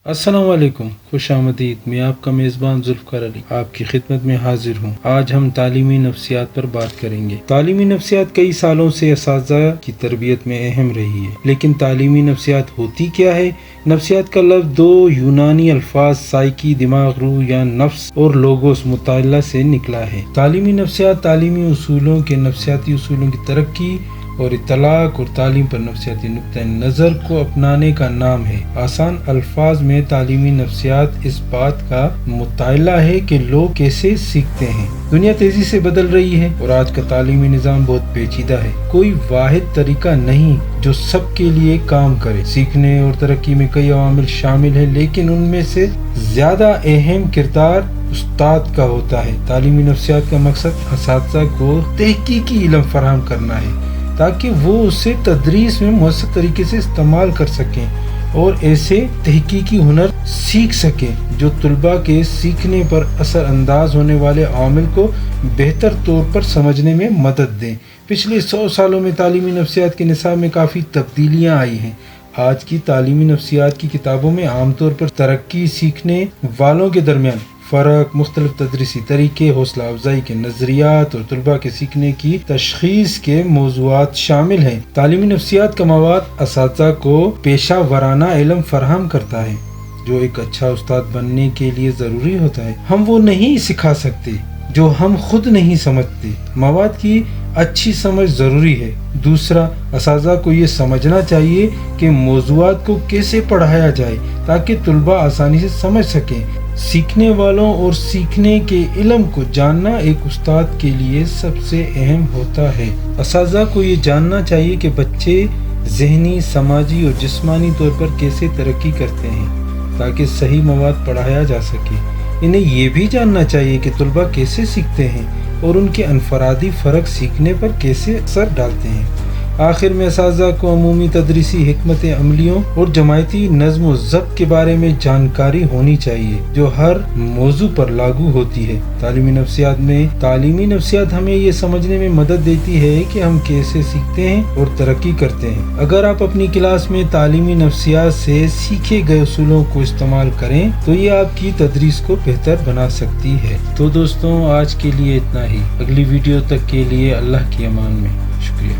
السلام علیکم، خوش آمدید۔ میں آپ کا میزبان ذوالفقار علی آپ کی خدمت میں حاضر ہوں۔ آج ہم تعلیمی نفسیات پر بات کریں گے۔ تعلیمی نفسیات کئی سالوں سے اساتذہ کی تربیت میں اہم رہی ہے، لیکن تعلیمی نفسیات ہوتی کیا ہے؟ نفسیات کا لفظ دو یونانی الفاظ سائیکی دماغ، روح یا نفس اور لوگوس مطالعہ سے نکلا ہے۔ تعلیمی نفسیات تعلیمی اصولوں کے نفسیاتی اصولوں کی ترقی اور اطلاق اور تعلیم پر نفسیاتی نقطۂ نظر کو اپنانے کا نام ہے۔ آسان الفاظ میں تعلیمی نفسیات اس بات کا مطالعہ ہے کہ لوگ کیسے سیکھتے ہیں۔ دنیا تیزی سے بدل رہی ہے اور آج کا تعلیمی نظام بہت پیچیدہ ہے۔ کوئی واحد طریقہ نہیں جو سب کے لیے کام کرے۔ سیکھنے اور ترقی میں کئی عوامل شامل ہیں، لیکن ان میں سے زیادہ اہم کردار استاد کا ہوتا ہے۔ تعلیمی نفسیات کا مقصد اساتذہ کو تحقیقی علم فراہم کرنا ہے تاکہ وہ اسے تدریس میں مؤثر طریقے سے استعمال کر سکیں اور ایسے تحقیقی ہنر سیکھ سکیں جو طلباء کے سیکھنے پر اثر انداز ہونے والے عوامل کو بہتر طور پر سمجھنے میں مدد دیں۔ پچھلے 100 سالوں میں تعلیمی نفسیات کے نصاب میں کافی تبدیلیاں آئی ہیں۔ آج کی تعلیمی نفسیات کی کتابوں میں عام طور پر ترقی، سیکھنے والوں کے درمیان فرق، مختلف تدریسی طریقے، حوصلہ افزائی کے نظریات اور طلباء کے سیکھنے کی تشخیص کے موضوعات شامل ہیں۔ تعلیمی نفسیات کا مواد اساتذہ کو پیشہ ورانہ علم فراہم کرتا ہے جو ایک اچھا استاد بننے کے لیے ضروری ہوتا ہے۔ ہم وہ نہیں سکھا سکتے جو ہم خود نہیں سمجھتے۔ مواد کی اچھی سمجھ ضروری ہے۔ دوسرا، اساتذہ کو یہ سمجھنا چاہیے کہ موضوعات کو کیسے پڑھایا جائے تاکہ طلباء آسانی سے سمجھ سکیں۔ سیکھنے والوں اور سیکھنے کے علم کو جاننا ایک استاد کے لیے سب سے اہم ہوتا ہے۔ اساتذہ کو یہ جاننا چاہیے کہ بچے ذہنی، سماجی اور جسمانی طور پر کیسے ترقی کرتے ہیں تاکہ صحیح مواد پڑھایا جا سکے۔ انہیں یہ بھی جاننا چاہیے کہ طلباء کیسے سیکھتے ہیں اور ان کے انفرادی فرق سیکھنے پر کیسے اثر ڈالتے ہیں۔ آخر میں اساتذہ کو عمومی تدریسی حکمت عملیوں اور جماعتی نظم و ضبط کے بارے میں جانکاری ہونی چاہیے جو ہر موضوع پر لاگو ہوتی ہے۔ تعلیمی نفسیات ہمیں یہ سمجھنے میں مدد دیتی ہے کہ ہم کیسے سیکھتے ہیں اور ترقی کرتے ہیں۔ اگر آپ اپنی کلاس میں تعلیمی نفسیات سے سیکھے گئے اصولوں کو استعمال کریں تو یہ آپ کی تدریس کو بہتر بنا سکتی ہے۔ تو دوستوں، آج کے لیے اتنا ہی۔ اگلی ویڈیو تک کے لیے اللہ کی امان میں۔ شکریہ۔